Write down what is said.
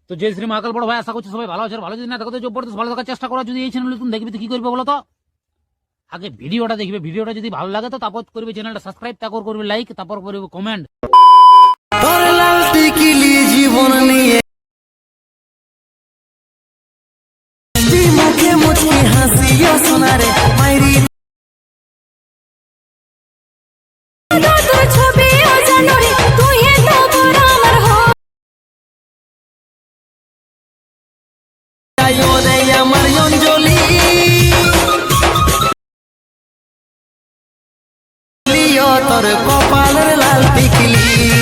তো জয় শ্রী মহাকাল বড় ভাই, আশা করছি সবাই ভালো আছে। ভালো যদি না থাকো তো জবরদস্ত ভালো থাকার চেষ্টা করো। যদি এই চ্যানেলে তুমি দেখবে তো কি করবে বলো তো? আগে ভিডিওটা দেখবে, ভিডিওটা যদি ভালো লাগে তো তারপর করবে চ্যানেলটা সাবস্ক্রাইব, তারপর করবে লাইক, তারপর করবে কমেন্ট। জীবন নিয়ে মুখে মুখে হাসিও সোনারে মাইরি ছবি জানুরি তুই তো আমার আমার অঞ্জলি তোর কপালের লাল টিকলি।